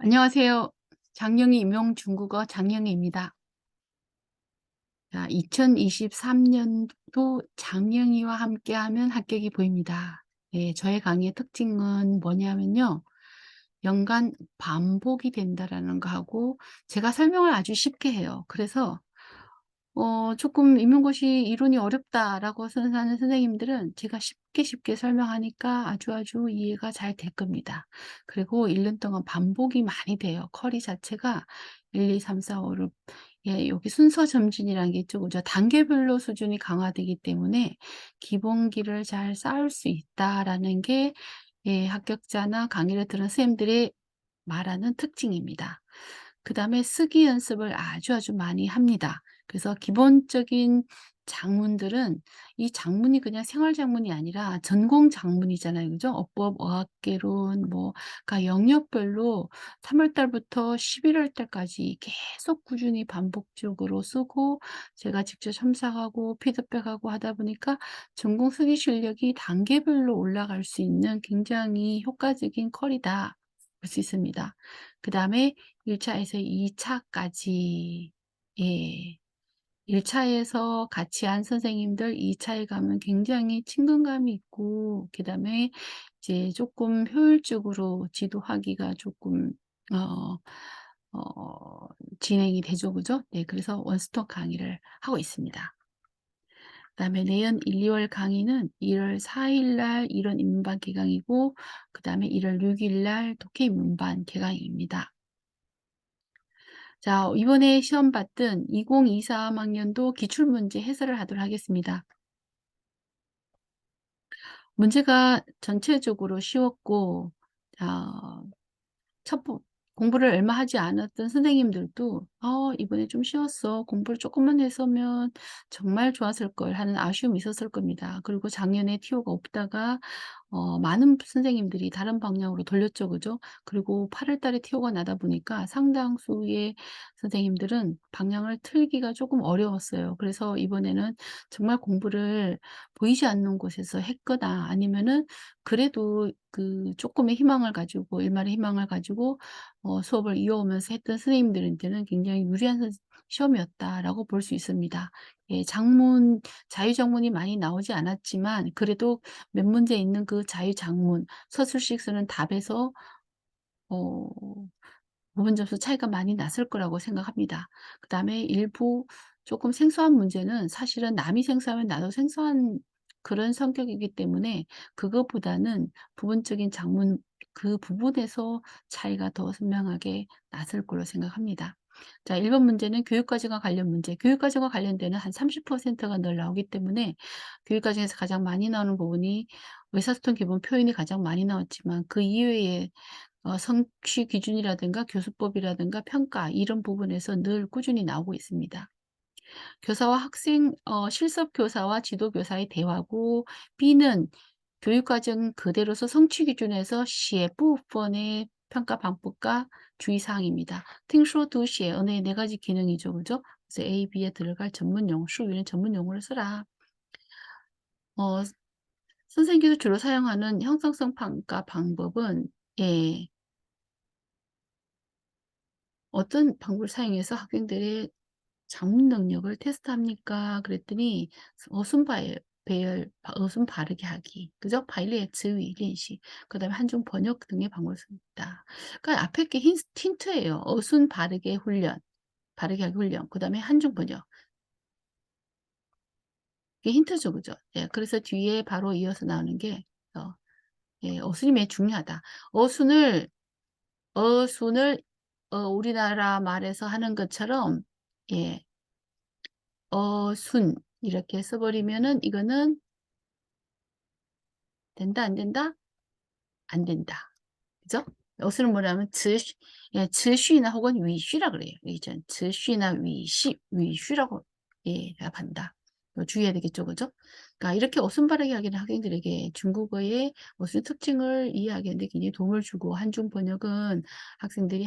안녕하세요. 장영희 임용중국어 장영희입니다. 자, 2023년도 장영희와 함께하면 합격이 보입니다. 네, 저의 강의의 특징은 뭐냐면요. 연간 반복이 된다라는 거하고 제가 설명을 아주 쉽게 해요. 그래서 조금 "임용고시 이론이 어렵다."라고 생각하는 선생님들은 제가 쉽게 설명하니까 아주 이해가 잘 될 겁니다. 그리고 1년 동안 반복이 많이 돼요. 커리 자체가 1, 2, 3, 4, 5, 6, 예, 여기 순서 점진이라는 게 있죠. 그죠? 단계별로 수준이 강화되기 때문에 '기본기를 잘 쌓을 수 있다.'라는 게, 예, 합격자나 강의를 들은 선생님들이 말하는 특징입니다. 그다음에 쓰기 연습을 아주 많이 합니다. 그래서 기본적인 장문들은, 이 장문이 그냥 생활 장문이 아니라 전공 장문이잖아요. 그죠? 어법, 어학개론, 뭐, 그러니까 영역별로 3월 달부터 11월 달까지 계속 꾸준히 반복적으로 쓰고 제가 직접 첨삭하고 피드백하고 하다 보니까 전공 쓰기 실력이 단계별로 올라갈 수 있는 굉장히 효과적인 컬이다 볼 수 있습니다. 그다음에 1 차에서 2 차까지, 예, 1 차에서 같이 한 선생님들 2 차에 가면 굉장히 친근감이 있고, 그다음에 이제 쪼끔 효율적으로 지도하기가 쪼끔 어 진행이 되죠. 그죠? 네, 그래서 원스톱 강의를 하고 있습니다. 그다음에 내년 1-2월 강의는 1월 4일 날 이론 입문반 개강이고, 그다음에 1월 6일 날 독해 입문반 개강입니다. 자, 이번에 시험 봤던 2023 학년도 기출문제 해설을 하도록 하겠습니다. 문제가 전체적으로 쉬웠고, 자, 첫 번 공부를 얼마 하지 않았던 선생님들도 이번에 좀 쉬웠어. 공부를 조금만 했으면 정말 좋았을 걸." 하는 아쉬움이 있었을 겁니다. 그리고 작년에 티오가 없다가 많은 선생님들이 다른 방향으로 돌렸죠. 그죠? 그리고 8월 달에 티오가 나다 보니까 상당수의 선생님들은 방향을 틀기가 조금 어려웠어요. 그래서 이번에는 정말 공부를 보이지 않는 곳에서 했거나, 아니면은 그래도 그 쪼끔의 희망을 가지고, 일말의 희망을 가지고 수업을 이어오면서 했던 선생님들한테는 굉장히 유리한 시험이었다라고 볼 수 있습니다. 예, 자유장문이 많이 나오지 않았지만 그래도 몇 문제 있는 그 자유장문, 서술식 쓰는 답에서 어 부분 점수 차이가 많이 났을 거라고 생각합니다. 그다음에 일부 조금 생소한 문제는, 사실은 남이 생소하면 나도 생소한 그런 성격이기 때문에 그것보다는 부분적인 장문 그 부분에서 차이가 더 선명하게 났을 걸로 생각합니다. 자, 1번 문제는 교육과정과 관련 문제. 교육과정과 관련되는 한 30%가 늘 나오기 때문에 교육과정에서 가장 많이 나오는 부분이 의사소통 기본 표현이 가장 많이 나왔지만, 그 이외에 성취 기준이라든가 교수법이라든가 평가, 이런 부분에서 늘 꾸준히 나오고 있습니다. 교사와 학생, 실습 교사와 지도 교사의 대화고, B는 교육과정 그대로서 성취 기준에서 시의 부분의 평가 방법과 주의사항입니다.听说 读写 언어의 4가지 기능이죠. 그죠? 그래서 A, B에 들어갈 전문 용어, 수위는 전문 용어를 써라. 어 선생님께서 주로 사용하는 형성성 평가 방법은, 예, 어떤 방법을 사용해서 학생들의 작문 능력을 테스트합니까? 그랬더니 어순 배열, 어순 바르게 하기, 그죠? 발리의 지위,练习, 그다음에 한중 번역 등의 방법을 씁니다. 그러니까 앞에 게 힌트예요. 어순 바르게 훈련, 바르게 하기 훈련, 그다음에 한중 번역. 이게 힌트죠, 그죠? 예, 그래서 뒤에 바로 이어서 나오는 게 어 예, 어순이 매우 중요하다. 어순을 어순을 우리나라 말에서 하는 것처럼, 예, 어순 이렇게 써 버리면은 이거는 된다, 안 된다? 안 된다. 그죠? 어순은 뭐냐면 즈 예, 즈슈나 혹은 위슈라 그래요. 이전 즈슈나 위슈라고, 예, 합한다. 주의해야 되겠죠. 그죠? 그러니까 이렇게 어순 바르게 하기는 학생들에게 중국어의 어순 특징을 이해하게 하는 데 굉장히 도움을 주고, 한중 번역은 학생들이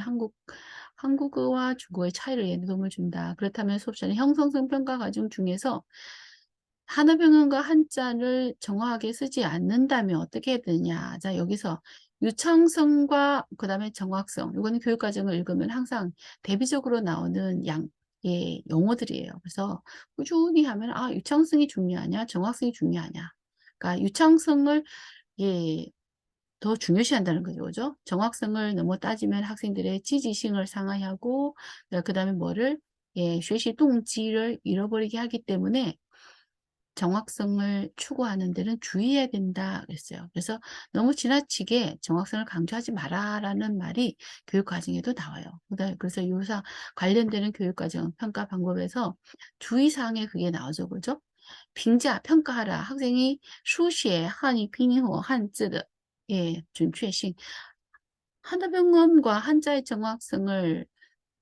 한국어와 중국어의 차이를 이해하는 데 도움을 준다. 그렇다면 수업 시간에 형성성 평가 과정 중에서 한어병원과 한자를 정확하게 쓰지 않는다면 어떻게 해야 되느냐. 자, 여기서 유창성과 그다음에 정확성. 이거는 교육과정을 읽으면 항상 대비적으로 나오는 예, 용어들이에요. 그래서 꾸준히 하면 아, 유창성이 중요하냐, 정확성이 중요하냐. 그러니까 유창성을 예, 더 중요시한다는 거죠. 그죠? 정확성을 너무 따지면 학생들의 지지심을 상하하고 그다음에 뭐를 예, 学习 动机를 잃어버리게 하기 때문에 정확성을 추구하는 데는 주의해야 된다 그랬어요. 그래서 너무 지나치게 정확성을 강조하지 마라라는 말이 교육과정에도 나와요. 그래서 요사 관련되는 교육과정 평가 방법에서 주의사항에 그게 나오죠. 그죠?评价, 평가하라. 학생이 수시에 한이, 피닝어, 한자의 예, 준确性. 한어병원과 한자의 정확성을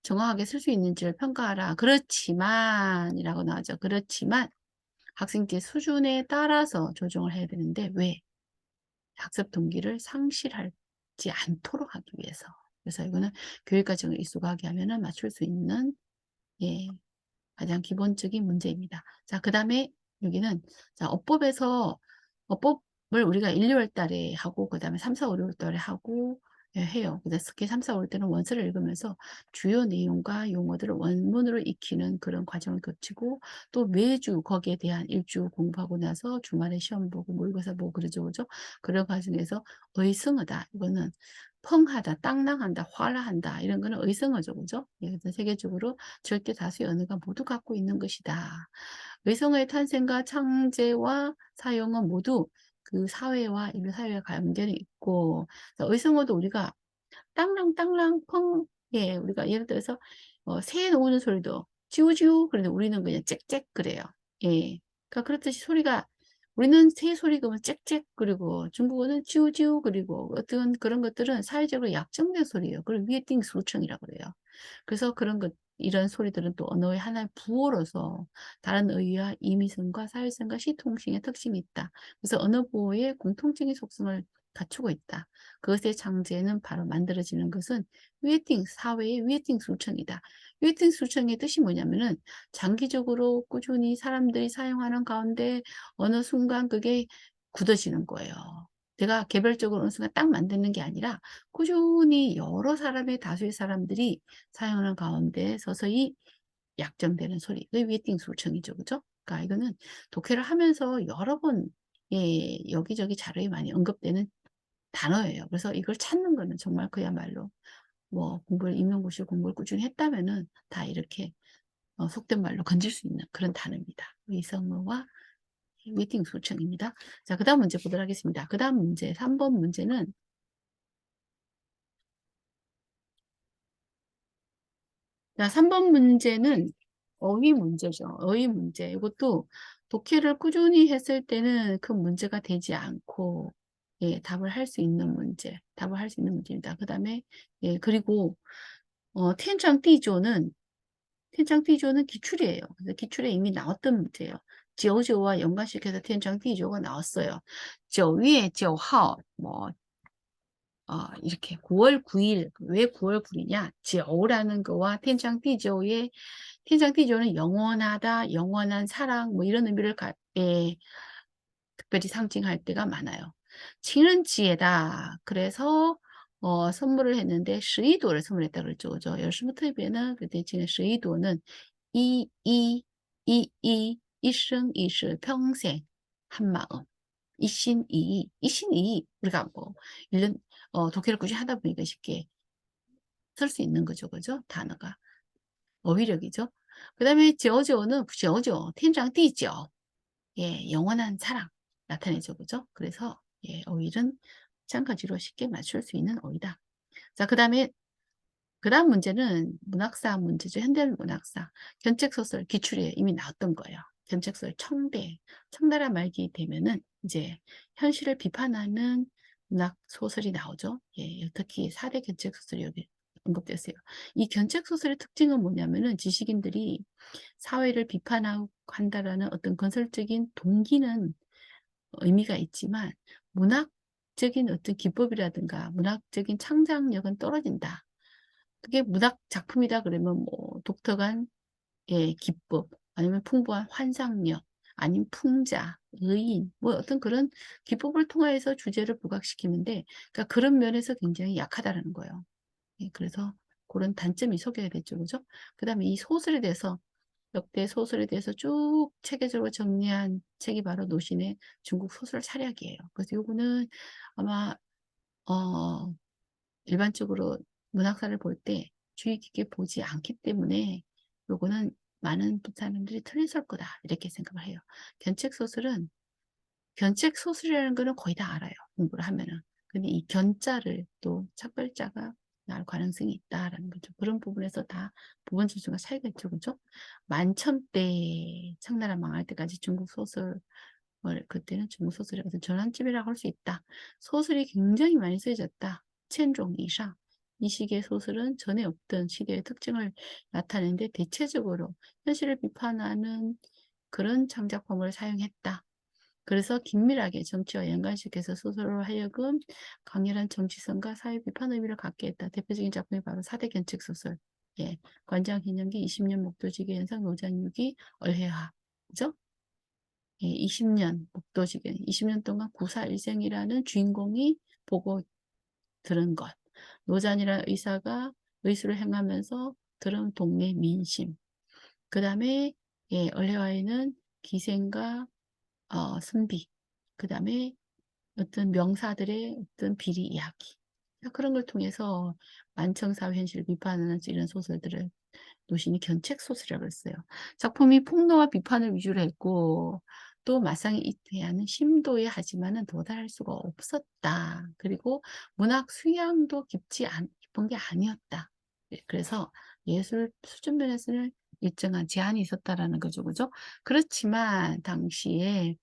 정확하게 쓸 수 있는지를 평가하라. 그렇지만이라고 나오죠. 그렇지만 학생들 수준에 따라서 조정을 해야 되는데 왜? 학습 동기를 상실하지 않도록 하기 위해서. 그래서 이거는 교육과정을 익숙하게 하면은 맞출 수 있는 예, 가장 기본적인 문제입니다. 자, 그 다음에 여기는 자, 어법을 우리가 1, 2월 달에 하고 그 다음에 3, 4, 5, 6월 달에 하고 예, 해요. 그래서 특히 3, 4, 5월 때는 원서를 읽으면서 주요 내용과 용어들을 원문으로 익히는 그런 과정을 거치고 또 매주 거기에 대한 일주 공부하고 나서 주말에 시험 보고 모의고사 보고 그러죠. 그죠? 그런 과정에서 의성어다. 이거는 펑하다, 땅랑한다, 화라한다 이런 거는 의성어죠. 그죠? 예, 그래서 세계적으로 절대 다수의 언어가 모두 갖고 있는 것이다. 의성어의 탄생과 창제와 사용은 모두 그 사회와 인류 사회와 관계는 있고 의성어도 우리가 땅랑 땅랑 펑 예, 우리가 예를 들어서 새 놓는 소리도 쥐우쥐우 그런데 우리는 그냥 짹짹 그래요. 예. 그러니까 그렇듯이 소리가 우리는 새 소리 그러면 짹짹 그리고 중국어는 쥐우쥐우 그리고 어떤 그런 것들은 사회적으로 약정된 소리예요. 그걸 위에띵 수청이라고 그래요. 그래서 그런 것 이런 소리들은 또 언어의 하나의 부호로서 다른 어휘와 임의성과 사회성과 시통식의 특징이 있다. 그래서 언어 보호의 공통적인 속성을 갖추고 있다. 그것의 창제는 바로 만들어지는 것은 웨이팅, 사회의 웨이팅 수청이다. 웨이팅 수청의 뜻이 뭐냐면은 장기적으로 꾸준히 사람들이 사용하는 가운데 어느 순간 그게 굳어지는 거예요. 내가 개별적으로 어느 순간 딱 만드는 게 아니라 꾸준히 여러 사람의 다수의 사람들이 사용하는 가운데 서서히 약정되는 소리. 그게 웨이팅 수청이죠. 그죠? 그러니까 이거는 독해를 하면서 여러 번 예, 여기저기 자료에 많이 언급되는 단어예요. 그래서 이걸 찾는 거는 정말 그야말로 뭐 공부를 임용고시 공부를 꾸준히 했다면은 다 이렇게 속된 말로 건질 수 있는 그런 단어입니다. 의성어와 웨이팅 소청입니다. 자, 그 다음 문제 보도록 하겠습니다. 그 다음 문제 3번 문제는 자, 3번 문제는 어휘 문제죠. 어휘 문제. 이것도 독해를 꾸준히 했을 때는 큰 문제가 되지 않고 예, 답을 할 수 있는 문제. 답을 할 수 있는 문제입니다. 그 다음에 예, 그리고 텐장띠조는 텐장띠조는 기출이에요. 그래서 기출에 이미 나왔던 문제예요. 9.9와 연관시켜서 텐장띠조가 나왔어요. 9월 9号 뭐 이렇게 9월 9일 왜 9월 9일이냐? 9라는 거와 텐장띠조의 텐장띠조는 영원하다, 영원한 사랑 뭐 이런 의미를 특별히 상징할 때가 많아요.情人节다. 그래서 선물을 했는데 12朵를 선물했다 그랬죠. 그죠? 有什么特别呢? 그때 지금 12朵는一生一世 평생 한마음 이신이의 이신이의 우리가 뭐 1년 독해를 꾸준히 하다 보니까 쉽게 쓸 수 있는 거죠. 그죠? 단어가 어휘력이죠. 그 다음에 저저는 저저天长地久 예, 영원한 사랑 나타내죠. 그죠? 그래서 예, 어휘는 마찬가지로 쉽게 맞출 수 있는 어휘다. 자, 그 다음 문제는 문학사 문제죠. 현대문학사. 견책소설 기출에 이미 나왔던 거예요. 견책소설 청나라 말기 되면은 이제 현실을 비판하는 문학 소설이 나오죠. 예, 특히 4대 견책소설이 여기 언급됐어요. 이 견책소설의 특징은 뭐냐면은 지식인들이 사회를 비판한다라는 어떤 건설적인 동기는 의미가 있지만 문학적인 어떤 기법이라든가 문학적인 창작력은 떨어진다. 그게 문학 작품이다 그러면 뭐 독특한 예, 기법 아니면 풍부한 환상력 아니면 풍자 의인 뭐 어떤 그런 기법을 통해서 주제를 부각시키는데 그러니까 그런 면에서 굉장히 약하다라는 거예요. 예 그래서 그런 단점이 속여야 되죠. 그죠? 그다음에 이 소설에 대해서 역대 소설에 대해서 쭉 체계적으로 정리한 책이 바로 노신의 중국 소설 사략이에요. 그래서 요거는 아마 어 일반적으로 문학사를 볼 때 주의 깊게 보지 않기 때문에 요거는 '많은 사람들이 틀렸을 거다.' 이렇게 생각을 해요. 견책 소설은 견책 소설이라는 거는 거의 다 알아요, 공부를 하면은. 근데 이 견자를 또 착별자가 나올 가능성이 있다라는 거죠. 그런 부분에서 다 부분 수준과 차이가 있죠. 그죠? 만천대 청나라 망할 때까지 중국 소설 그때는 중국 소설의 어떤 전환점이라고 할 수 있다. 소설이 굉장히 많이 쓰여졌다. 천종 이상. 이 시기의 소설은 전에 없던 시대의 특징을 나타내는데 대체적으로 현실을 비판하는 그런 창작법을 사용했다. 그래서 긴밀하게 정치와 연관시켜서 소설로 하여금 강렬한 정치성과 사회 비판 의미를 갖게 했다. 대표적인 작품이 바로 사대 견책 소설. 예. 관장기년기 20년 목도지기 현상 노장육이 얼회화. 그죠? 예, 20년 목도지기 20년 동안 구사일생이라는 주인공이 보고 들은 것. 노잔이라는 의사가 의술을 행하면서 들은 동네 민심. 그다음에 예, 얼회화에는 기생과 선비. 그다음에 어떤 명사들의 어떤 비리 이야기. 그런 걸 통해서 만청사회 현실을 비판하는 이런 소설들을 노신이 견책소설이라고 했어요. 작품이 폭로와 비판을 위주로 했고 또 마상이 대하는 심도에 하지만은 도달할 수가 없었다. 그리고 문학 수양도 깊은 게 아니었다. 예, 그래서 예술 수준 면에서는 일정한 제한이 있었다라는 거죠. 그죠? 그렇지만 당시에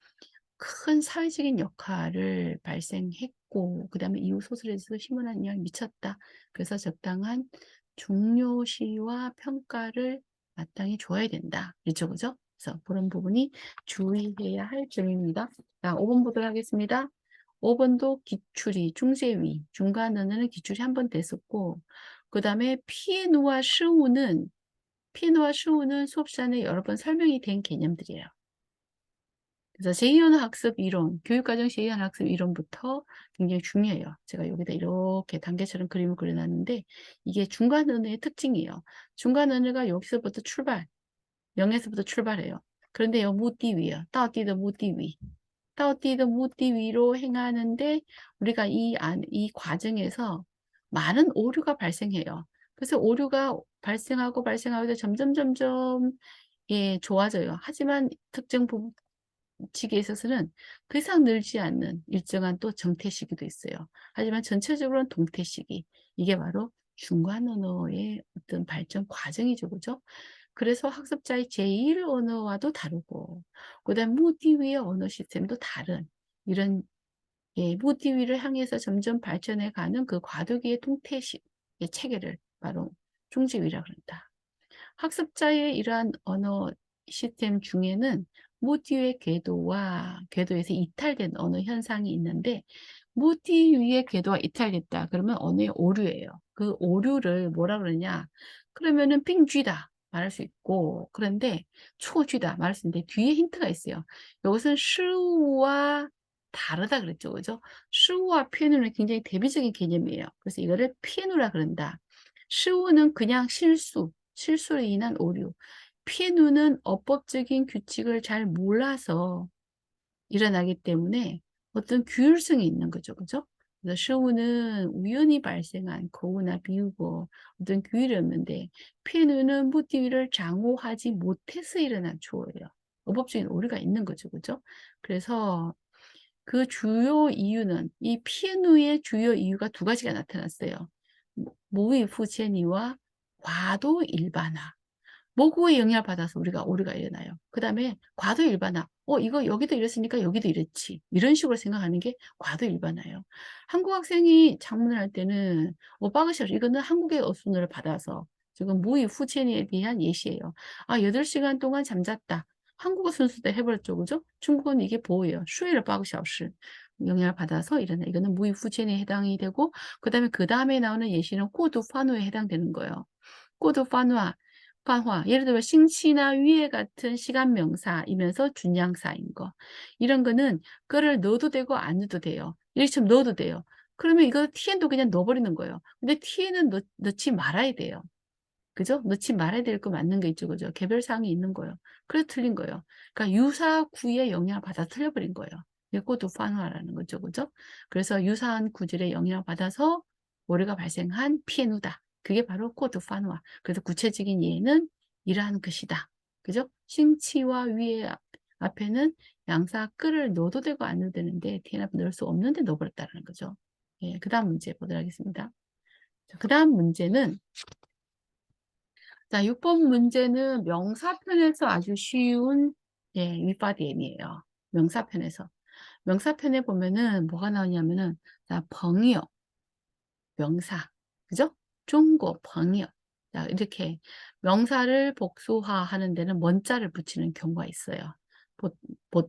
큰 사회적인 역할을 발생했고 그다음에 이후 소설에서 심오한 영향을 미쳤다. 그래서 적당한 중요시와 평가를 마땅히 줘야 된다. 그렇죠, 그죠? 그래서 그런 부분이 주의해야 할 점입니다. 자, 5번 보도록 하겠습니다. 5번도 기출이 중세위, 중간언어는 기출이 한 번 됐었고 그다음에 피에누와 시우는 수업 시간에 여러 번 설명이 된 개념들이에요. 그래서 제2언어 학습 이론, 교육과정 제2언어 학습 이론부터 굉장히 중요해요. 제가 여기다 이렇게 단계처럼 그림을 그려놨는데 이게 중간 언어의 특징이에요. 중간 언어가 여기서부터 출발, 영에서부터 출발해요. 그런데 요 무띠위요. 따오띠더 무띠위. 따오띠더 무띠위로 행하는데 우리가 이 과정에서 많은 오류가 발생해요. 그래서 오류가 발생하고 점점 예, 좋아져요. 하지만 특정 부분 시기에 있어서는 그 이상 늘지 않는 일정한 또 정태 시기도 있어요. 하지만 전체적으로는 동태 시기. 이게 바로 중간 언어의 어떤 발전 과정이죠. 그죠? 그래서 학습자의 제1 언어와도 다르고, 그 다음 무디위의 언어 시스템도 다른 이런 예, 무디위를 향해서 점점 발전해 가는 그 과도기의 통태의 체계를 바로 중지위라 그런다. 학습자의 이러한 언어 시스템 중에는 무디의 궤도와 궤도에서 이탈된 언어 현상이 있는데 무디 위의 궤도가 이탈됐다. 그러면 언어의 오류예요. 그 오류를 뭐라 그러냐? 그러면은 빙쥐다 말할 수 있고 그런데 초쥐다 말할 수 있는데 뒤에 힌트가 있어요. 이것은 시우와 다르다 그랬죠. 그죠? 시우와 피에누는 굉장히 대비적인 개념이에요. 그래서 이거를 피에누라 그런다. 시우는 그냥 실수로 인한 오류. 피해누는 어법적인 규칙을 잘 몰라서 일어나기 때문에 어떤 규율성이 있는 거죠. 그죠? 그래서 시우는 우연히 발생한 거우나 비우고 어떤 규율이 없는데 피해누는 무디위를 장호하지 못해서 일어난 초예요. 어법적인 오류가 있는 거죠. 그죠? 그래서 그 주요 이유는 이 피해누의 주요 이유가 두 가지가 나타났어요. 모의부채니와 과도 일반화. 모국의 영향을 받아서 우리가 오류가 일어나요. 그 다음에 과도 일반화. 이거 여기도 이랬으니까 여기도 이랬지. 이런 식으로 생각하는 게 과도 일반화예요. 한국 학생이 작문을 할 때는 빠그시 이거는 한국의 어순을 받아서 지금 모의 후천에 대한 예시예요. 8시간 동안 잠잤다. 한국어 순서대로 해버렸죠. 그죠? 중국어는 이게 보호예요. 슈이를 빠그샤오시 영향을 받아서 일어나. 이거는 모의 후천에 해당이 되고 그 다음에 나오는 예시는 꼬두 파노에 해당되는 거예요. 꼬두 파노아 판화. 예를 들면 싱치나 위에 같은 시간 명사이면서 준양사인 거. 이런 거는 끄를 넣어도 되고 안 넣어도 돼요. 이렇게 넣어도 돼요. 그러면 이거 tn도 그냥 넣어 버리는 거예요. 근데 tn은 넣지 말아야 돼요. 그죠? 넣지 말아야 될 거 맞는 게 있죠. 그죠? 개별 사항이 있는 거예요. 그래서 틀린 거예요. 그러니까 유사구의 영향을 받아 틀려버린 거예요. 이것도 판화라는 거죠. 그죠? 그래서 유사한 구질의 영향을 받아서 오류가 발생한 피해누다. 그게 바로 코드 판화. 그래서 구체적인 예는 이러한 것이다. 그죠? 싱치와 위에 앞에는 양사 끄를 넣어도 되고 안 넣어도 되는데 TNF 넣을 수 없는데 넣어버렸다는 거죠. 예, 그 다음 문제 보도록 하겠습니다. 그 다음 문제는 자, 6번 문제는 명사편에서 아주 쉬운 예, 윗바디엠이에요. 명사편에서. 명사편에 보면은 뭐가 나오냐면은 자, 벙이요. 명사. 그죠? 중국 벙이요. 자, 이렇게 명사를 복수화하는 데는 먼자를 붙이는 경우가 있어요.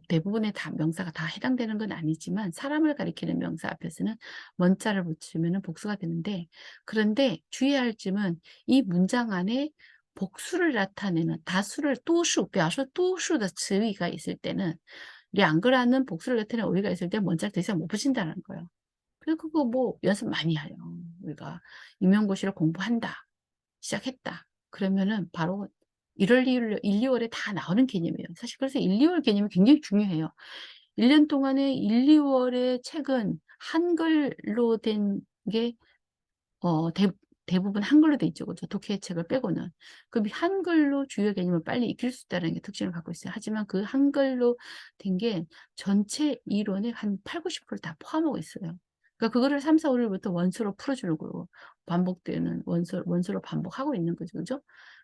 대부분의 다 명사가 다 해당되는 건 아니지만 사람을 가리키는 명사 앞에서는 먼자를 붙이면 복수가 되는데 그런데 주의해야 할 점은 이 문장 안에 복수를 나타내는 다수를 또수, 表示多数的 词위가 있을 때는 两个라는 복수를 나타내는 어휘가 있을 때 먼자를 더 이상 못 붙인다는 거예요. 그래서 그거 뭐 연습 많이 해요. 우리가 임용고시를 공부한다. 시작했다. 그러면은 바로 1월, 2월, 1, 2월에 다 나오는 개념이에요. 사실 그래서 1, 2월 개념이 굉장히 중요해요. 1년 동안에 1, 2월의 책은 한글로 된 게 대부분 한글로 돼 있죠. 그죠? 독해 책을 빼고는. 그럼 한글로 주요 개념을 빨리 익힐 수 있다는 게 특징을 갖고 있어요. 하지만 그 한글로 된 게 전체 이론의 한 8, 90%를 다 포함하고 있어요. 그러니까 그거를 3, 4, 5일부터 원수로 풀어주는 거고 반복되는 원수로 반복하고 있는 거죠. 그죠?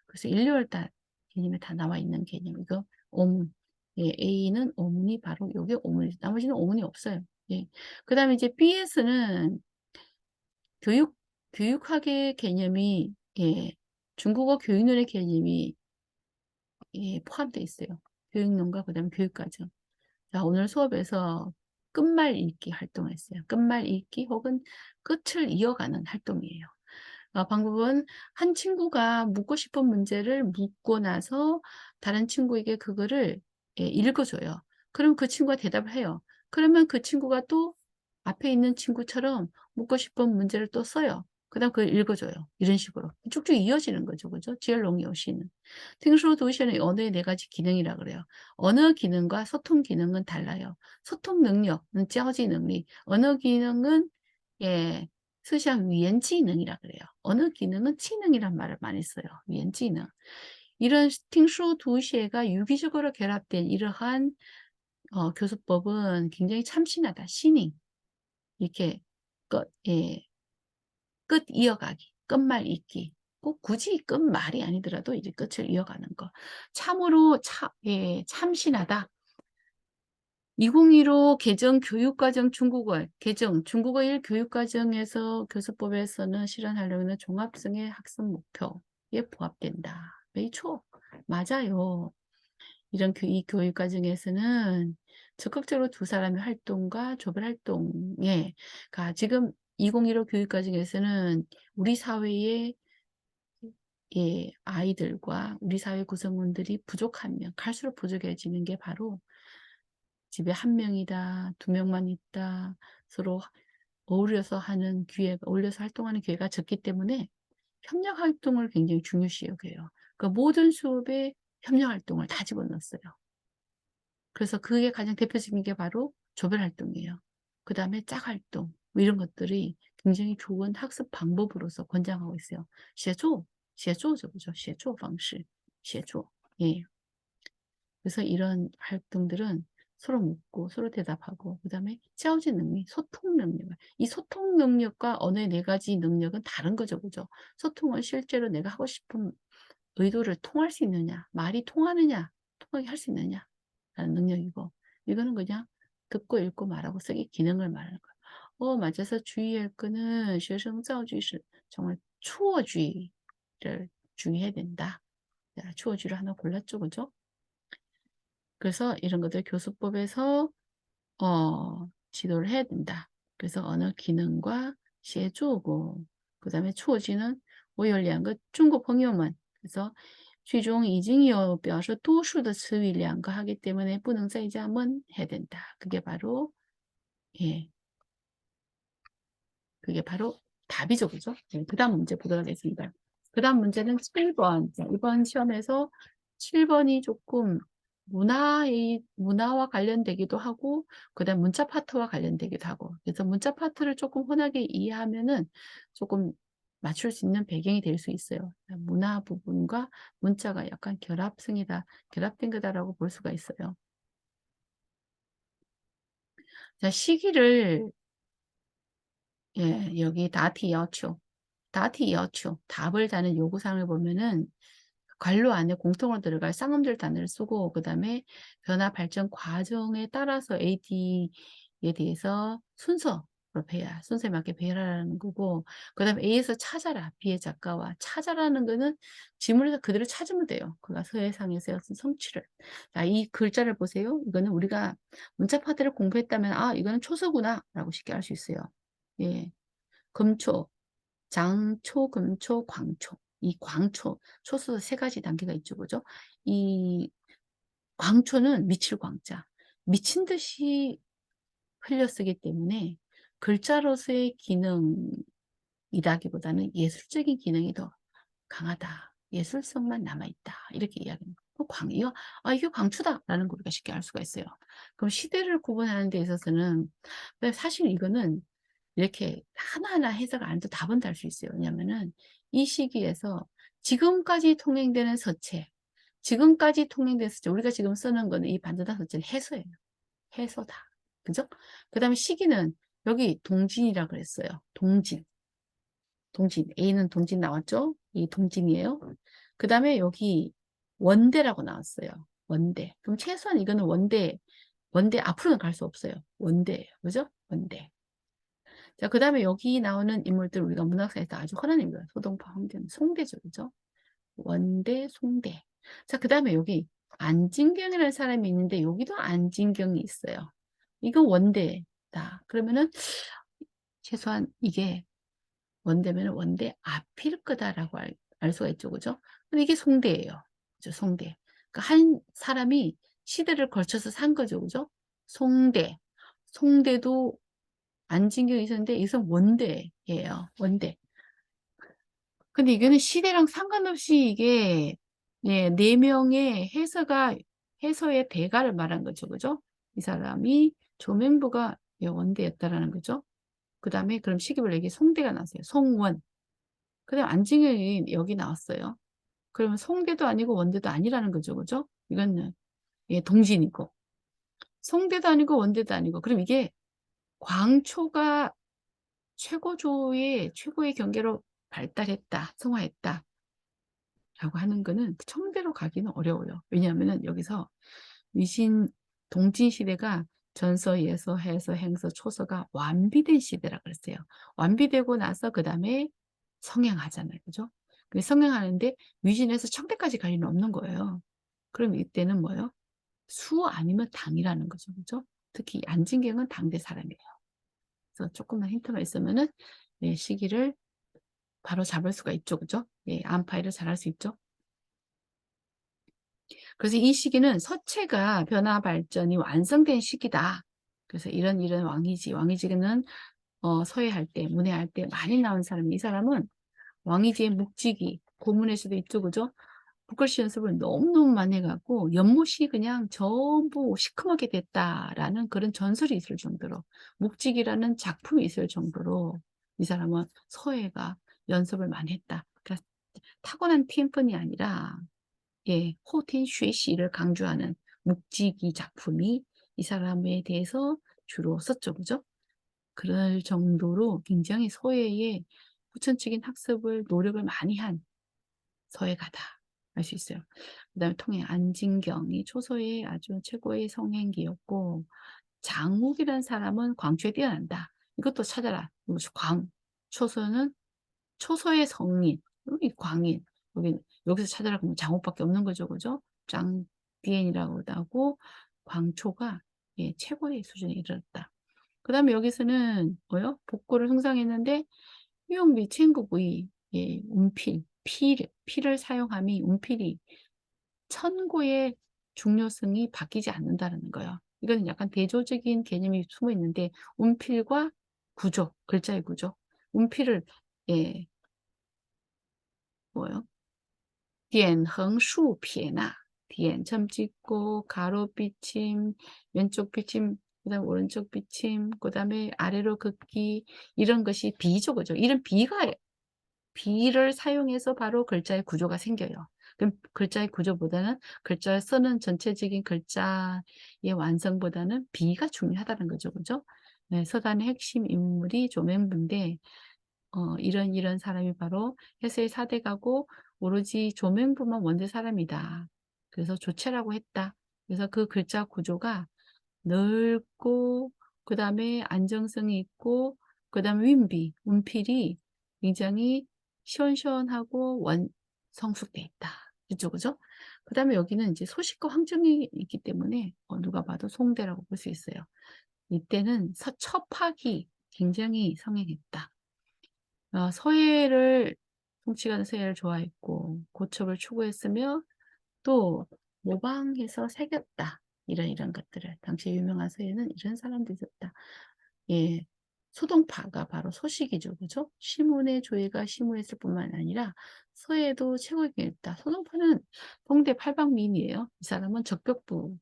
그래서 1, 2월 달 개념에 다 나와 있는 개념. 이거 오문. 예, A는 오문이 바로 요게 오문이죠. 나머지는 오문이 없어요. 예. 그 다음에 이제 B에서는 교육학의 개념이 예, 중국어 교육론의 개념이 예, 포함되어 있어요. 교육론과 그다음에 교육과정. 자, 오늘 수업에서 끝말 읽기 활동을 했어요. 끝말 읽기 혹은 끝을 이어가는 활동이에요. 방법은 한 친구가 묻고 싶은 문제를 묻고 나서 다른 친구에게 그거를 예, 읽어줘요. 그럼 그 친구가 대답을 해요. 그러면 그 친구가 또 앞에 있는 친구처럼 묻고 싶은 문제를 또 써요. 그 다음 그걸 읽어줘요. 이런 식으로. 쭉쭉 이어지는 거죠. 그죠? 지열롱요시는. 팅슈도시는 언어의 네 가지 기능이라 그래요. 언어 기능과 소통 기능은 달라요. 소통 능력은 짜오지 능력, 언어 기능은 예, 스시한 위엔지능이라 그래요. 언어 기능은 치능이란 말을 많이 써요. 위엔지능. 이런 팅슈 도시가 유기적으로 결합된 이러한 교수법은 굉장히 참신하다. 신이 이렇게 예, 끝 이어가기, 끝말 잇기. 꼭 굳이 끝말이 아니더라도 이제 끝을 이어가는 거. 참으로 예, 참신하다. 2015 개정 교육과정 중국어 개정 중국어 1 교육과정에서 교수법에서는 실현하려고 하는 종합성의 학습 목표에 부합된다. 메이초 맞아요. 이런 이 교육과정에서는 적극적으로 두 사람의 활동과 조별 활동에 지금 2015 교육과정에서는 우리 사회의 예, 아이들과 우리 사회 구성원들이 부족하면 갈수록 부족해지는 게 바로 집에 한 명이다, 두 명만 있다, 서로 어울려서 하는 기회가, 어울려서 활동하는 기회가 적기 때문에 협력 활동을 굉장히 중요시 여겨요. 그러니까 모든 수업에 협력 활동을 다 집어넣었어요. 그래서 그게 가장 대표적인 게 바로 조별 활동이에요. 그 다음에 짝 활동, 뭐 이런 것들이 굉장히 좋은 학습 방법으로서 권장하고 있어요. 写作죠, 그죠? 写作 방식, 写作. 예. 그래서 이런 활동들은 서로 묻고 서로 대답하고 그다음에 짜오지 능력, 소통 능력. 이 소통 능력과 언어의 네 가지 능력은 다른 거죠. 그죠? 소통은 실제로 내가 하고 싶은 의도를 통할 수 있느냐, 말이 통하느냐, 통하게 할 수 있느냐 라는 능력이고 이거는 그냥 듣고 읽고 말하고 쓰기 기능을 말하는 거예요. 맞아서 주의할 거는 学生造句是 정말 추어주의를 주의해야 된다. 추어주의를 하나 골랐죠. 그죠? 그래서 이런 것들 교수법에서 지도를 해야 된다. 그래서 언어 기능과 协助고 그다음에 추어지는 我有2个 중국朋友们 그래서 최종 이징이요表示 多数的词语两个 하기 때문에 不能再加면 해야 된다. 그게 바로 예. 그게 바로 답이죠. 그죠? 네, 그다음 문제 보도록 하겠습니다. 그다음 문제는 7번. 자, 이번 시험에서 7번이 조금 문화와 관련되기도 하고 그다음 문자 파트와 관련되기도 하고 그래서 문자 파트를 조금 흔하게 이해하면은 조금 맞출 수 있는 배경이 될 수 있어요. 문화 부분과 문자가 약간 결합된 거다라고 볼 수가 있어요. 자, 시기를 예, 여기 다티 여초 답을 다는 요구사항을 보면은 관로 안에 공통으로 들어갈 쌍음절 단어를 쓰고 그다음에 변화 발전 과정에 따라서 AD에 대해서 순서에 맞게 배열하라는 거고 그다음에 A에서 찾아라. B의 작가와 찾아라는 거는 지문에서 그대로 찾으면 돼요. 그가 서해상에서 성취를. 자, 이 글자를 보세요. 이거는 우리가 문자 파트를 공부했다면 아, 이거는 초서구나라고 쉽게 알 수 있어요. 예. 금초, 장초, 금초, 광초. 이 광초, 초수 세 가지 단계가 있죠. 그죠? 이 광초는 미칠 광자. 미친 듯이 흘려 쓰기 때문에 글자로서의 기능이라기보다는 예술적인 기능이 더 강하다. 예술성만 남아있다. 이렇게 이야기합니다. 이게 광초다라는 걸 우리가 쉽게 알 수가 있어요. 그럼 시대를 구분하는 데 있어서는 사실 이거는 이렇게 하나하나 해석 안 해도 답은 달 수 있어요. 왜냐면은 이 시기에서 지금까지 통행된 서체, 우리가 지금 쓰는 거는 이 반도다 서체는 해서예요. 해서다. 그죠? 그 다음에 시기는 여기 동진이라 그랬어요. 동진. A는 동진 나왔죠? 이 동진이에요. 그 다음에 여기 원대라고 나왔어요. 원대. 그럼 최소한 이거는 원대 앞으로는 갈 수 없어요. 원대예요. 그죠? 원대. 자, 그 다음에 여기 나오는 인물들 우리가 문학사에서 아주 흔한 인물, 소동파, 황제는 송대죠. 그죠? 원대, 송대. 자, 그 다음에 여기 안진경이라는 사람이 있는데 여기도 안진경이 있어요. 이거 원대다. 그러면은 최소한 이게 원대면 원대 앞일 거다라고 알 수가 있죠. 그죠? 근데 이게 송대예요. 그죠? 송대. 그러니까 한 사람이 시대를 걸쳐서 산 거죠. 그죠? 송대. 송대도 안진경이 있었는데 이것은 원대예요. 원대. 근데 이거는 시대랑 상관없이 이게 예, 네 명의 해서의 대가를 말한 거죠. 그죠? 이 사람이 조명부가 예, 원대였다라는 거죠. 그 다음에 그럼 시기별로 여기 송대가 나왔어요. 송원. 그 다음에 안징이 여기 나왔어요. 그러면 송대도 아니고 원대도 아니라는 거죠. 그죠? 이거는 예, 동진이고. 송대도 아니고 원대도 아니고. 그럼 이게 광초가 최고의 경계로 발달했다, 성화했다. 라고 하는 거는 청대로 가기는 어려워요. 왜냐하면 여기서 동진 시대가 전서, 예서, 해서, 행서, 초서가 완비된 시대라 그랬어요. 완비되고 나서 그 다음에 성행하잖아요. 그죠? 성행하는데 위진에서 청대까지 갈 리는 없는 거예요. 그럼 이때는 뭐예요? 수 아니면 당이라는 거죠. 그죠? 특히 안진경은 당대 사람이에요. 그래서 조금만 힌트만 있으면은 네, 시기를 바로 잡을 수가 있죠. 그죠? 예, 안파이를 잘 할 수 있죠. 그래서 이 시기는 서체가 변화 발전이 완성된 시기다. 그래서 이런 왕이지는 서예할 때, 문해할 때 많이 나온 사람이 이 사람은 왕이지의 묵직이 고문에서도 있죠, 그죠? 북글씨 연습을 너무너무 많이 해갖고 연못이 그냥 전부 시커멓게 됐다라는 그런 전설이 있을 정도로 묵직이라는 작품이 있을 정도로 이 사람은 서예가 연습을 많이 했다. 그러니까 타고난天分이 아니라 예, 호텐 쉐시를 강조하는 묵직이 작품이 이 사람에 대해서 주로 썼죠, 그죠? 그럴 정도로 굉장히 서예의 후천적인 학습을 노력을 많이 한 서예가다 알 수 있어요. 그 다음에 통해 안진경이 초서의 아주 최고의 성행기였고 장욱이라는 사람은 광초에 뛰어난다. 이것도 찾아라. 초서는 초서의 성인, 이 광인. 여기서 찾아라 그러면 장욱밖에 없는 거죠. 그죠? 장비엔이라고도 하고 광초가 예, 최고의 수준에 이르렀다. 그 다음에 여기서는 뭐요? 복고를 형성했는데 유용비, 챙국의 예, 운필, 필을 사용함이 운필이 천고의 중요성이 바뀌지 않는다는 거예요. 이건 약간 대조적인 개념이 숨어 있는데 운필과 구조, 글자의 구조. 운필을 예, 뭐요? 点横竖撇捺 点점 찍고 가로 비침, 왼쪽 비침, 그다음에 오른쪽 비침, 그다음에 아래로 긋기 이런 것이 비죠, 그죠? 이런 비를 사용해서 바로 글자의 구조가 생겨요. 그럼 글자의 구조보다는 글자를 쓰는 전체적인 글자의 완성보다는 비가 중요하다는 거죠, 그죠? 네, 서단의 핵심 인물이 조명부인데 이런 사람이 바로 해서의 사대가고 오로지 조명부만 원대 사람이다. 그래서 조체라고 했다. 그래서 그 글자 구조가 넓고 그다음에 안정성이 있고 그다음에 운필이 굉장히 시원시원하고 성숙돼 있다. 그죠, 그죠? 그다음에 여기는 이제 소식과 황정이 있기 때문에 누가 봐도 송대라고 볼 수 있어요. 이때는 첩학이 굉장히 성행했다. 서예를 송치가는 서예를 좋아했고 고첩을 추구했으며 또 모방해서 새겼다. 이런 것들을 당시 유명한 서예는 이런 사람도 있었다. 예, 소동파가 바로 소식이죠, 그죠? 시문의 조예가 심오했을 뿐만 아니라 서예도 최고였다. 소동파는 동대 팔방미인이에요. 이 사람은 적벽부,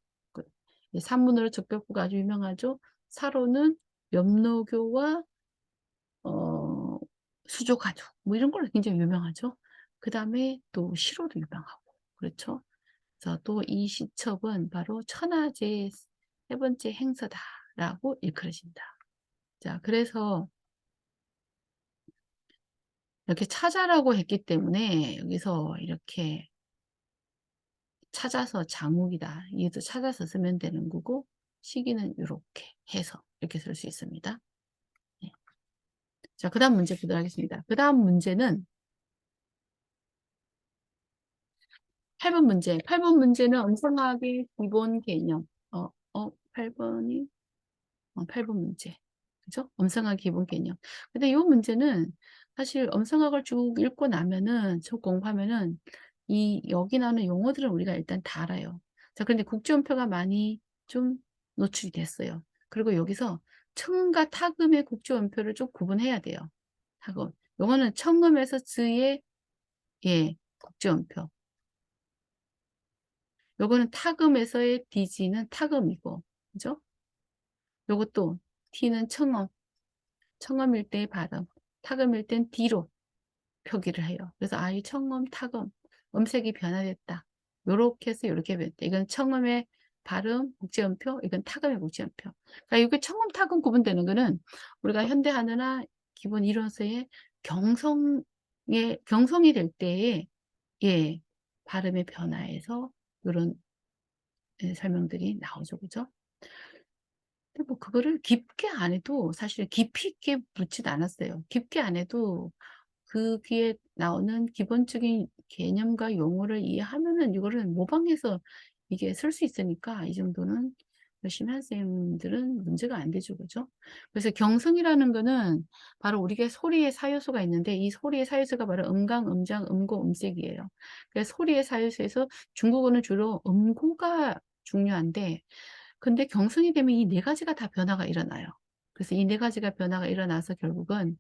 산문으로 적벽부가 아주 유명하죠. 사로는 염노교와 어, 수족가죽 뭐 이런 걸로 굉장히 유명하죠. 그 다음에 또 시로도 유명하고 그렇죠. 그래서 또 이 시첩은 바로 천하제의 세 번째 행서다라고 일컬어진다. 자, 그래서 이렇게 찾아라고 했기 때문에 여기서 이렇게 찾아서 장욱이다. 이것도 찾아서 쓰면 되는 거고 시기는 이렇게 해서 이렇게 쓸 수 있습니다. 네. 자, 그 다음 문제 보도록 하겠습니다. 그 다음 문제는 8번 문제. 8번 문제는 엄성학의 기본 개념. 8번이 8번 문제. 그죠? 엄성학 기본 개념. 근데 이 문제는 사실 엄성학을 쭉 읽고 나면은, 쭉 공부하면은, 여기 나오는 용어들은 우리가 일단 다 알아요. 자, 그런데 국제원표가 많이 좀 노출이 됐어요. 그리고 여기서 청음과 타금의 국제원표를 좀 구분해야 돼요. 타금. 요거는 청음에서 즈의, 예, 국제원표. 요거는 타금에서의 디지는 타금이고, 그죠? 요것도 T는 청음, 청음일 때의 발음, 타금일 땐 D로 표기를 해요. 그래서 이 청음, 타금, 음색이 변화됐다. 요렇게 해서 요렇게 변했다. 이건 청음의 발음, 국제음표, 이건 타금의 국제음표. 그러니까 이게 청음, 타금 구분되는 거는 우리가 현대 한어나 기본 이론서의 경성이 될 때에, 예, 발음의 변화에서 이런 설명들이 나오죠. 그죠? 근데 뭐 그거를 깊게 안 해도 사실 깊이 있게 묻지도 않았어요. 깊게 안 해도 그 귀에 나오는 기본적인 개념과 용어를 이해하면은 이거를 모방해서 이게 쓸 수 있으니까 이 정도는 열심히 한 쌤들은 문제가 안 되죠. 그죠? 그래서 경성이라는 거는 바로 우리가 소리의 사요소가 있는데 이 소리의 사요소가 바로 음강, 음장, 음고, 음색이에요. 그래서 소리의 사요소에서 중국어는 주로 음고가 중요한데 근데 경성이 되면 이 네 가지가 다 변화가 일어나요. 그래서 이 네 가지가 변화가 일어나서 결국은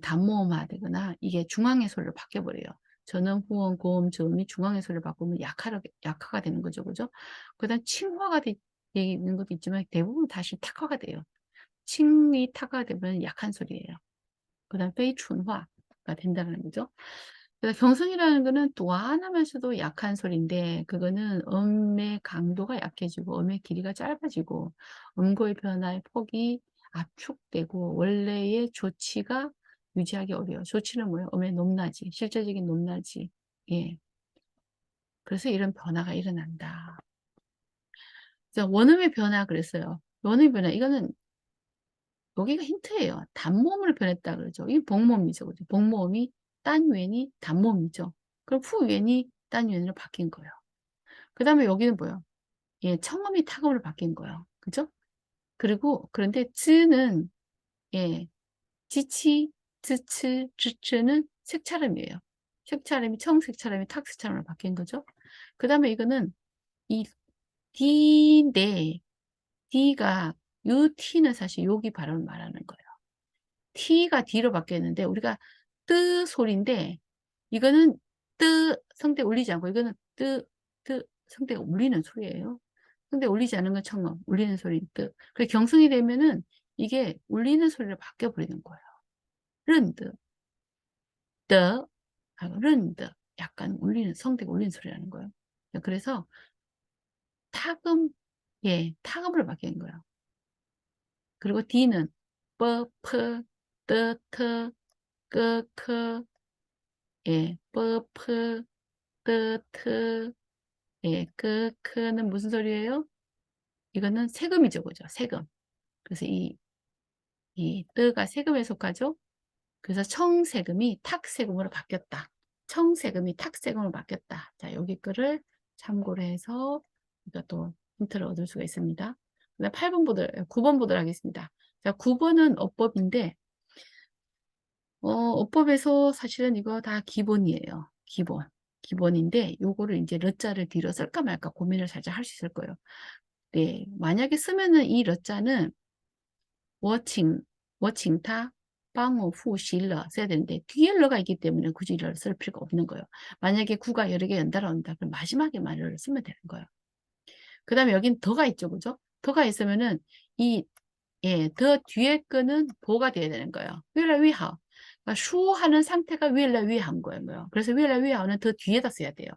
단모음화되거나 이게 중앙의 소리로 바뀌어버려요. 전음, 후음, 고음, 저음이 중앙의 소리를 바꾸면 약화가 되는 거죠. 그죠? 그 다음 칭화가 되는 것도 있지만 대부분 다시 탁화가 돼요. 칭이 탁화가 되면 약한 소리예요. 그 다음 페이춘화가 된다는 거죠. 그래서 경성이라는 거는 또 하나면서도 약한 소리인데 그거는 음의 강도가 약해지고 음의 길이가 짧아지고 음고의 변화의 폭이 압축되고 원래의 조치가 유지하기 어려워요. 조치는 뭐예요? 음의 높낮이, 실제적인 높낮이. 예. 그래서 이런 변화가 일어난다. 자, 원음의 변화 그랬어요. 원음의 변화 이거는 여기가 힌트예요. 단모음으로 변했다 그러죠. 이게 복모음이죠. 그죠? 복모음이 딴元이 단모음이죠. 그럼 후元이 딴元으로 바뀐 거예요. 그 다음에 여기는 뭐예요? 예, 청음이 타음으로 바뀐 거예요. 그죠? 그리고 그런데 즈는 예, 지치, 즈츠, 즈츠는 색차름이에요. 색차림이 청색차림이 탁색차림으로 바뀐 거죠. 그다음에 이거는 이 D인데 D가 요 T는 사실 여기 발음을 말하는 거예요. T가 D로 바뀌었는데 우리가 뜨 소리인데 이거는 뜨 성대 울리지 않고 이거는 뜨 성대가 울리는 소리예요. 성대 울리지 않은 건 청음, 울리는 소리는 뜨. 그 경성이 되면은 이게 울리는 소리로 바뀌어 버리는 거예요. 른드, 더 하고 른드 약간 울리는 성대가 울리는 소리라는 거예요. 그래서 타금 예, 타금으로 바뀌는 거예요. 그리고 D는 뻐, 프, 뜨, 트, 끄, 크, 예, 뻐, 프, 뜨, 트, 예, 끄, 크는 무슨 소리예요? 이거는 세금이죠, 그죠? 세금. 그래서 이 뜨가 세금에 속하죠? 그래서 청세금이 탁세금으로 바뀌었다. 청세금이 탁세금으로 바뀌었다. 자, 여기 거를 참고로 해서 우리가 또 힌트를 얻을 수가 있습니다. 그다음 8번 보도록, 9번 보도록 하겠습니다. 자, 9번은 어법인데, 어법에서 사실은 이거 다 기본이에요. 기본. 기본인데, 요거를 이제 르자를 뒤로 쓸까 말까 고민을 살짝 할 수 있을 거예요. 네. 만약에 쓰면은 이 르자는 我请他 帮我 复习了 써야 되는데 뒤에 러가 있기 때문에 굳이 러를 쓸 필요가 없는 거예요. 만약에 구가 여러 개 연달아 온다 그럼 마지막에만 러를 쓰면 되는 거예요. 그 다음에 여긴 더가 있죠, 그죠? 더가 있으면은 이 예, 더 뒤에 거는 보가 돼야 되는 거예요. 위라 위하. 그러니까 슈하는 상태가 위라 위한 거예요. 그래서 위라 위하는 더 뒤에다 써야 돼요.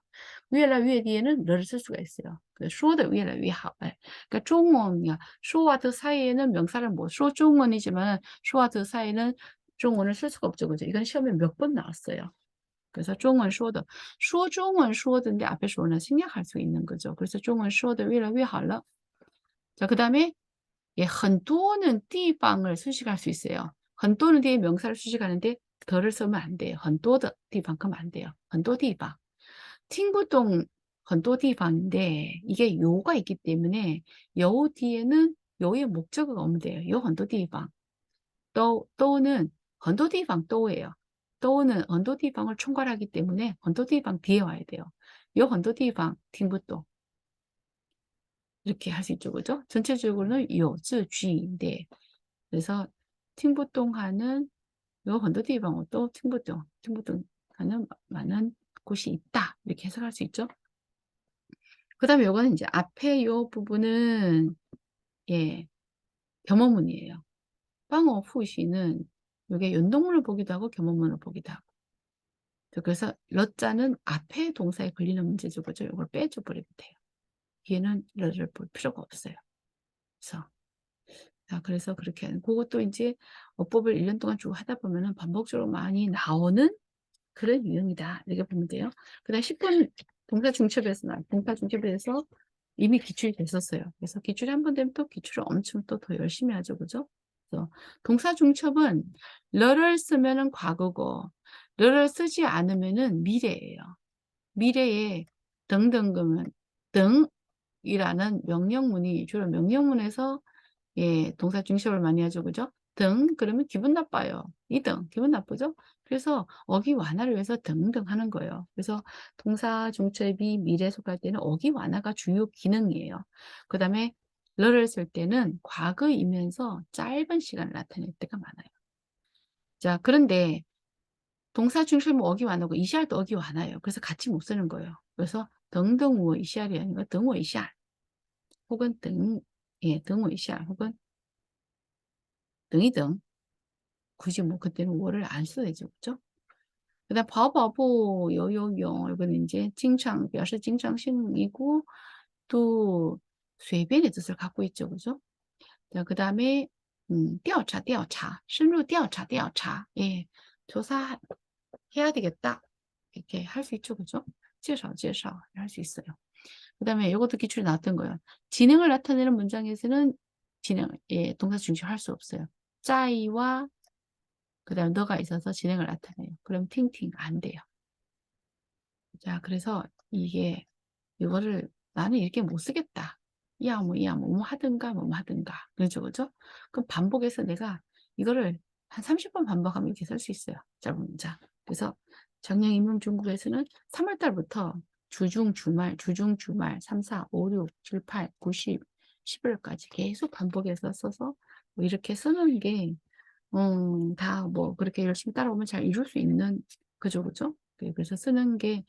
위라 위에 뒤에는 러를 쓸 수가 있어요. 슈더 위라 위하. 그러니까 중원이야. 슈와 더 사이에는 명사를 뭐, 슈 중원이지만 슈와 더 사이에는 중원을 쓸 수가 없죠, 그죠? 이건 시험에 몇 번 나왔어요. 그래서 중원 슈더, 슈 중원 슈더인데 앞에 슈는 생략할 수 있는 거죠. 그래서 중원 슈더 위라 위하了. 자, 그 다음에 예, 很多는地方을 수식할 수 있어요. 很多는 뒤에 명사를 수식하는데 더를 쓰면 안 돼요. 很多的地方 그러면 안 돼요. 很多地方. 팅부동 很多地方인데 이게 요가 있기 때문에 요 뒤에는 요의 목적어가 오면 돼요. 요 很多地方. 또는 很多地方都예요. 또는 很多地方을 총괄하기 때문에 很多地方 뒤에 와야 돼요. 요 很多地方 팅부동. 이렇게 할 수 있죠, 그죠? 전체적으로는 요즈쥐인데 그래서 팅부동하는 요 헌터디방어 또 팅부동하는 많은 곳이 있다 이렇게 해석할 수 있죠. 그 다음에 요거는 이제 앞에 요 부분은 예 겸업문이에요. 빵어 후시는 요게 연동문을 보기도 하고 겸업문을 보기도 하고 그래서 러자는 앞에 동사에 걸리는 문제죠, 그죠? 요걸 빼줘 버리면 돼요. 뒤에는 러를 볼 필요가 없어요. 그래서 자, 그래서 그렇게 하는 그것도 이제 어법을 1년 동안 쭉 하다 보면은 반복적으로 많이 나오는 그런 유형이다. 이렇게 보면 돼요. 그다음 10분 동사 중첩에서 이미 기출이 됐었어요. 그래서 기출이 한 번 되면 또 기출을 엄청 또 더 열심히 하죠. 그죠? 그래서 동사 중첩은 러를 쓰면은 과거고 러를 쓰지 않으면은 미래예요. 미래에 등등금은 등이라는 명령문이 주로 명령문에서 예, 동사 중심을 많이 하죠. 그죠? 그러면 기분 나빠요. 기분 나쁘죠? 그래서 어기 완화를 위해서 등등 하는 거예요. 그래서 동사 중첩이 미래 속할 때는 어기 완화가 주요 기능이에요. 그 다음에 러를 쓸 때는 과거이면서 짧은 시간을 나타낼 때가 많아요. 자, 그런데 동사 중심은 어기 완화고 이시알도 어기 완화예요. 그래서 같이 못 쓰는 거예요. 그래서 등등우 이시알이 아니고 등우 이시알 혹은 예, 등우 이시알 혹은 등이등 굳이 뭐 그때는 월을 안 써도 되죠. 그죠? 그다음 바오바보 요요용 이거는 이제 칭찬表示 칭찬性이고 또 随便의 뜻을 갖고 있죠. 그죠? 자, 그다음에 调查 深入 调查 예. 조사해야 되겠다. 이렇게 할 수 있죠. 그죠? 介绍 할 수 있어요. 그다음에 이것도 기출이 나왔던 거예요. 진행을 나타내는 문장에서는 예, 동사 중심할 수 없어요. 짜이와 그 다음에 너가 있어서 진행을 나타내요. 그럼 팅팅 안 돼요. 자, 그래서 이거를 나는 이렇게 못 쓰겠다. 뭐 하든가 그렇죠, 그죠? 그럼 반복해서 내가 이거를 한 30번 반복하면 이렇게 쓸 수 있어요. 짧은 문장. 그래서 작년 임금중국에서는 3 월달부터 주중 주말 3, 4, 5, 6, 7, 8, 9, 10, 11월까지 계속 반복해서 써서 뭐 이렇게 쓰는 게 다 뭐 그렇게 열심히 따라오면 잘 이룰 수 있는 그죠, 그죠? 네, 그래서 쓰는 게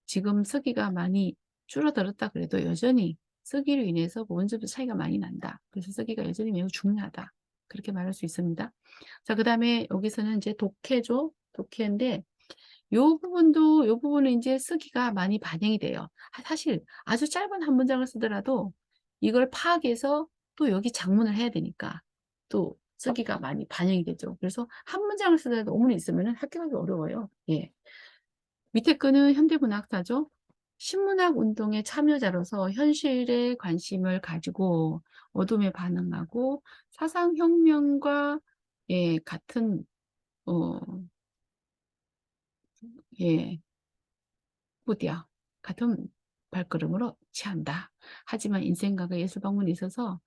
지금 쓰기가 많이 줄어들었다 그래도 여전히 쓰기로 인해서 부분적으로 차이가 많이 난다. 그래서 쓰기가 여전히 매우 중요하다. 그렇게 말할 수 있습니다. 자, 그다음에 여기서는 이제 독해죠. 독해인데 요 부분은 인제 쓰기가 많이 반영이 돼요. 사실 아주 짧은 한 문장을 쓰더라도 이걸 파악해서 또 여기 작문을 해야 되니까 또 쓰기가 많이 반영이 되죠. 그래서 한 문장을 쓰더라도 어문이 있으면은 합격하기 어려워요. 예. 밑에 거는 현대문학사죠. 신문학 운동의 참여자로서 현실에 관심을 가지고 어둠에 반응하고 사상혁명과 예 같은 어 예 부디와 같은 발걸음으로 취한다. 하지만 인생과가 예술 방문에 있어서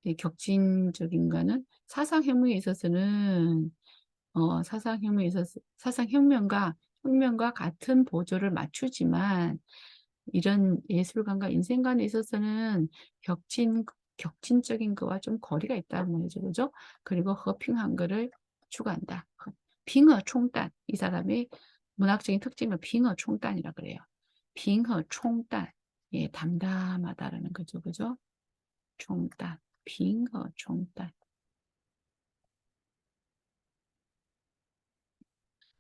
이 격진적인가는 사상혁명에 있어서는 사상혁명과 같은 보조를 맞추지만 이런 예술관과 인생관에 있어서는 격진적인 거와 좀 거리가 있다는 말이죠. 그죠? 그리고 허핑한 거를 추구한다. 빙어 총단. 이 사람의 문학적인 특징을 빙어 총단이라 그래요. 빙어 총단. 예, 담담하다라는 거죠. 그죠? 총단. 빙어 총단.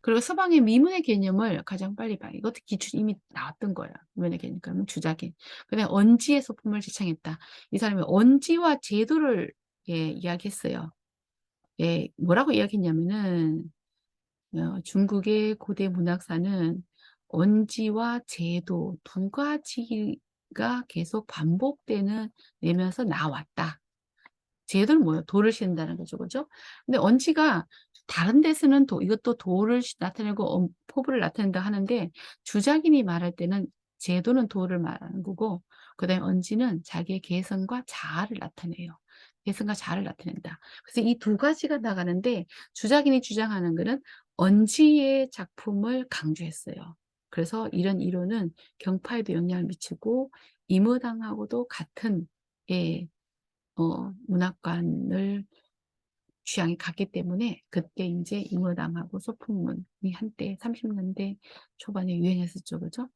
그리고 서방의 미문의 개념을 가장 빨리 봐. 이것도 기출 이미 나왔던 거예요. 미문의 개념. 그러면 주작인. 그다음에 언지의 소품을 지창했다. 이 사람이 언지와 제도를 예, 이야기했어요. 예, 뭐라고 이야기했냐면은 중국의 고대 문학사는 언지와 제도 두 가지가 계속 반복되는 내면서 나왔다. 제도는 뭐예요? 도를 씌운다는 거죠. 그죠? 근데 언지가 다른 데서는 이것도 도를 나타내고 포부를 나타낸다 하는데 주작인이 말할 때는 제도는 도를 말하는 거고 그다음에 언지는 자기의 개성과 자아를 나타내요. 개성과 자아를 나타낸다. 그래서 이 두 가지가 나가는데 주작인이 주장하는 거는 언지의 작품을 강조했어요. 그래서 이런 이론은 경파에도 영향을 미치고 임의당하고도 같은 예, 문학관을 취향이 같기 때문에 그때 인제 임의당하고 소품문이 한때 30년대 초반에 유행했었죠. 그죠?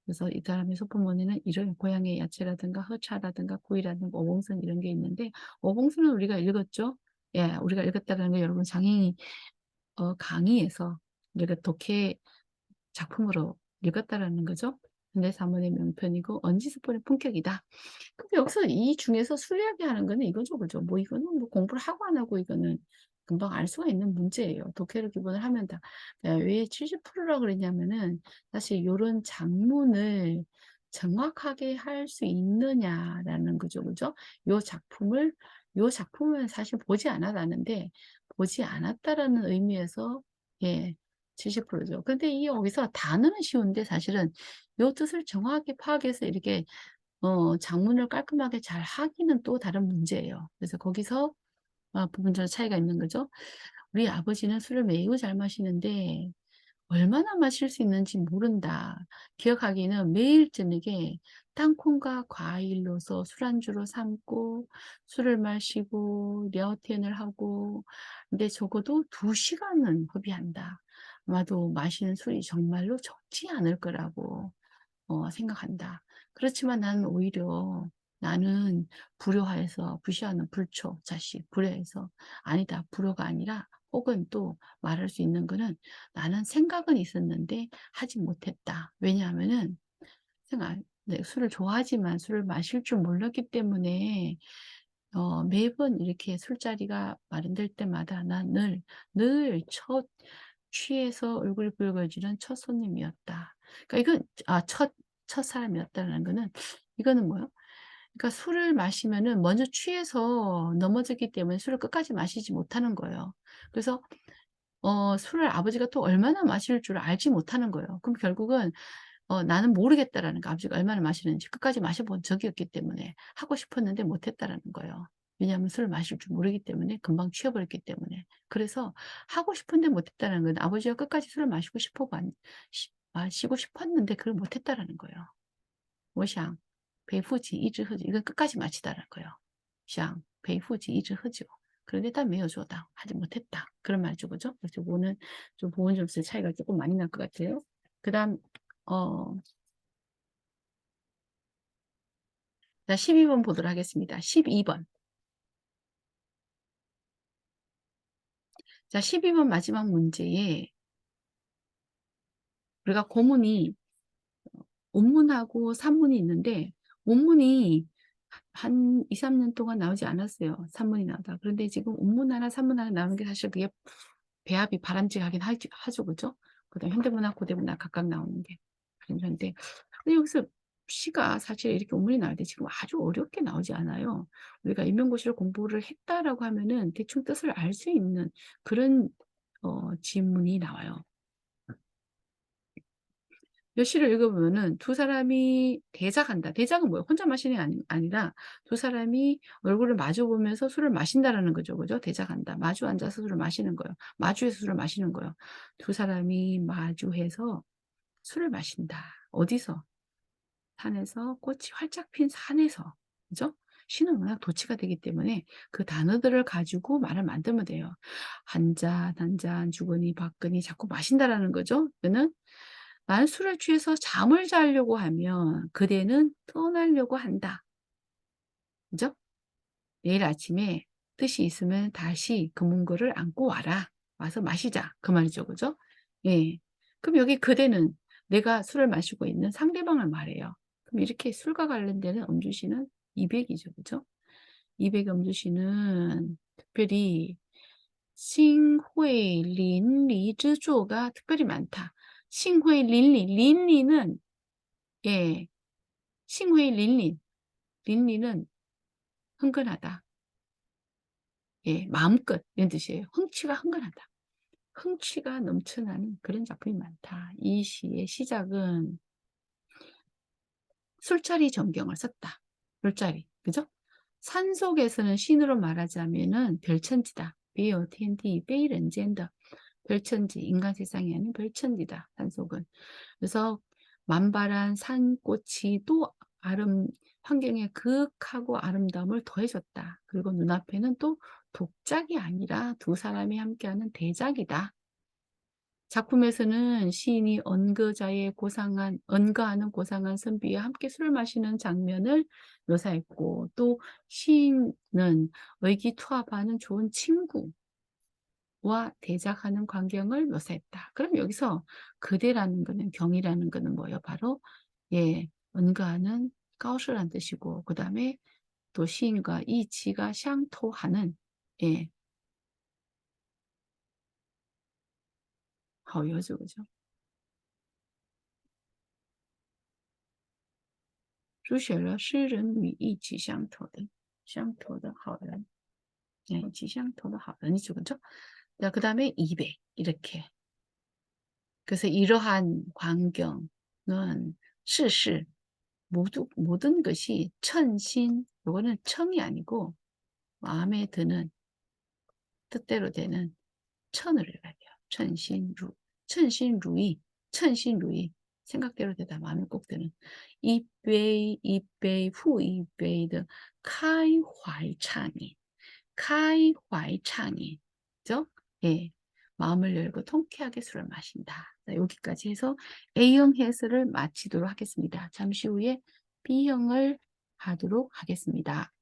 그래서 이 사람의 소품문에는 이런 고향의 야채라든가 허차라든가 구이라든가 어봉선 이런 게 있는데 어봉선은 우리가 읽었죠. 예, 우리가 읽었다라는 거 여러분 장애인이 강의에서 우리가 독해 작품으로 읽었다라는 거죠. 현대사문의 명편이고 언지스폰의 품격이다. 근데 여기서 이 중에서 술이야기 하는 거는 이거죠. 그죠? 뭐 이거는 뭐 공부를 하고 안 하고 이거는 금방 알 수가 있는 문제예요. 독해를 기본을 하면 다. 왜 70%라 그랬냐면은 사실 요런 작문을 정확하게 할 수 있느냐라는 거죠. 그죠? 요 작품을 사실 보지 않았다는데 보지 않았다라는 의미에서 예, 70%죠. 근데 이 여기서 단어는 쉬운데 사실은 요 뜻을 정확하게 파악해서 이렇게 장문을 깔끔하게 잘 하기는 또 다른 문제예요. 그래서 거기서 부분적으로 차이가 있는 거죠. 우리 아버지는 술을 매우 잘 마시는데 얼마나 마실 수 있는지 모른다. 기억하기는 매일 저녁에 땅콩과 과일로서 술안주로 삼고 술을 마시고 려텐을 하고 근데 적어도 2시간은 허비한다. 아마도 마시는 술이 정말로 적지 않을 거라고 생각한다. 그렇지만 나는 오히려 나는 불효하여서 부시하는 불초 자식 불효해서 아니다 불효가 아니라 혹은 또 말할 수 있는 거는 나는 생각은 있었는데 하지 못했다. 왜냐하면은 생각 네, 술을 좋아하지만 술을 마실 줄 몰랐기 때문에 매번 이렇게 술자리가 마련될 때마다 난 늘 취해서 얼굴이 붉어지는 첫 손님이었다. 그러니까 이건 첫 사람이었다는 거는 이거는 뭐예요? 그러니까 술을 마시면은 먼저 취해서 넘어졌기 때문에 술을 끝까지 마시지 못하는 거예요. 그래서 술을 아버지가 또 얼마나 마실 줄 알지 못하는 거예요. 그럼 결국은 나는 모르겠다라는 거. 아버지가 얼마나 마시는지 끝까지 마셔본 적이 없기 때문에 하고 싶었는데 못했다라는 거예요. 왜냐하면 술을 마실 줄 모르기 때문에 금방 취해버렸기 때문에. 그래서 하고 싶은데 못 했다는 건 아버지가 끝까지 술을 마시고 싶었는데 그걸 못 했다라는 거예요. 我想陪父亲一直喝酒 이건 끝까지 마시다라는 거예요. 想陪父亲一直喝酒 그런데 딱 没有做到 하지 못했다. 그런 말이죠. 그죠? 그래서 요거는 좀 보온 점수 차이가 조금 많이 날 것 같아요. 그다음 자 12번 보도록 하겠습니다. 12번. 자 12번 마지막 문제에 우리가 고문이 원문하고 산문이 있는데 원문이 한 2-3년 동안 나오지 않았어요. 산문이 나오다가. 그런데 지금 원문 하나 산문 하나 나오는 게 사실 그게 배합이 바람직하긴 하죠. 그죠? 그다음에 현대문학, 고대문학 각각 나오는 게. 그런데 근데 여기서 시가 사실 이렇게 원문이 나올 때 지금 아주 어렵게 나오지 않아요. 우리가 임용고시를 공부를 했다라고 하면은 대충 뜻을 알 수 있는 그런 지문이 나와요. 몇 시를 읽어보면은 두 사람이 대작한다. 대작은 뭐예요? 혼자 마시는 게 아니라 두 사람이 얼굴을 마주 보면서 술을 마신다라는 거죠. 그죠? 대작한다. 마주 앉아서 술을 마시는 거예요. 마주해서 술을 마시는 거예요. 두 사람이 마주해서 술을 마신다. 어디서? 산에서, 꽃이 활짝 핀 산에서. 그죠? 시는 워낙 도치가 되기 때문에 그 단어들을 가지고 말을 만들면 돼요. 한 잔, 한 잔, 주거니, 받거니 자꾸 마신다라는 거죠. 그는 나는 술을 취해서 잠을 자려고 하면 그대는 떠나려고 한다. 그죠? 내일 아침에 뜻이 있으면 다시 그 문고를 안고 와라. 와서 마시자. 그 말이죠. 그죠? 예. 그럼 여기 그대는 내가 술을 마시고 있는 상대방을 말해요. 그럼 이렇게 술과 관련되는 음주시는 200이죠. 그죠? 200 음주시는 특별히 싱회 린리 즈조가 특별히 많다. 싱회 린리. 린리는 예. 싱회 린린. 린리는 흥건하다. 예, 마음껏 이런 뜻이에요. 흥취가 흥건하다. 흥취가 넘쳐나는 그런 작품이 많다. 이 시의 시작은 술자리 전경을 썼다. 술자리. 그죠? 산속에서는 신으로 말하자면은 별천지다. 베어 텐디 베이런젠더. 별천지. 인간 세상이 아닌 별천지다. 산속은. 그래서 만발한 산꽃이 또 환경에 그윽하고 아름다움을 더해줬다. 그리고 눈앞에는 또 독작이 아니라 두 사람이 함께하는 대작이다. 작품에서는 시인이 언거하는 고상한 선비와 함께 술을 마시는 장면을 묘사했고, 또 시인은 의기투합하는 좋은 친구와 대작하는 광경을 묘사했다. 그럼 여기서 그대라는 거는, 경이라는 거는 뭐예요? 바로 예, 언거하는 까오시라는 뜻이고, 그 다음에 또 시인과 이 지가 샹토하는 예, 하여죠, 그죠? 书写了诗人与意气相投的好人， 네, 지향토도 하연이죠, 그죠? 자, 그 다음에 200 이렇게. 그래서 이러한 광경은 시시 모든 것이 천신, 요거는 청이 아니고 마음에 드는 뜻대로 되는 천을 읽어야 돼요. 천신루이 생각대로 되다 마음에 꼭 드는 一杯一杯复一杯的 开怀畅饮 开怀畅饮 그죠? 예, 마음을 열고 통쾌하게 술을 마신다. 자, 여기까지 해서 A형 해설을 마치도록 하겠습니다. 잠시 후에 B형을 하도록 하겠습니다.